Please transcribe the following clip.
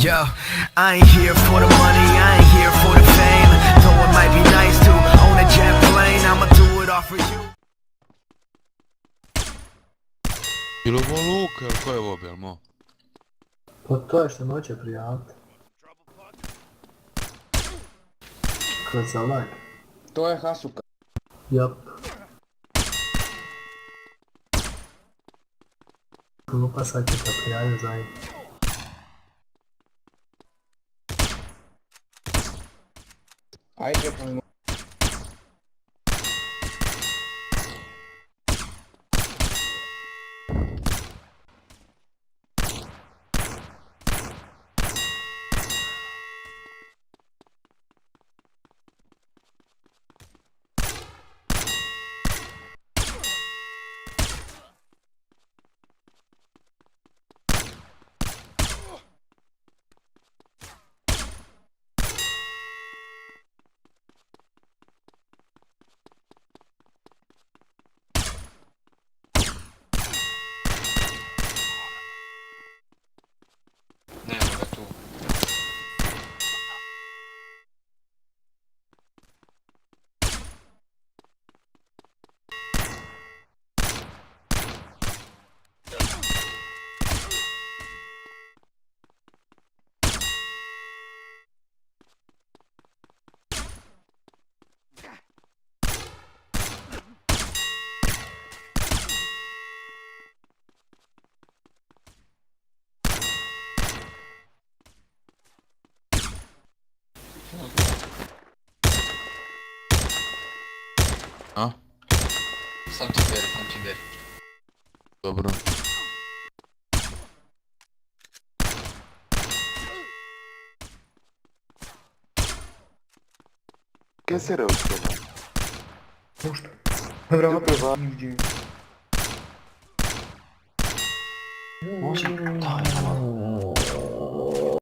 Yo, I ain't here for the money, I ain't here for the fame. Though it might be nice to own a jet plane, I'ma do it all for you. Bilo ovo Luka, ili ko je ovo bil, mo? Pa to je što noće prijaviti. Kroz like. To je Hasuka. Jop. Glupa sad će te prijavio zajedno. Ajde, pa mi... Nema ga tu. A? Sam to beri, sam ti beri. Dobro. Che si è rotto? Pušta. Vjerojatno nigdje. Može, daj,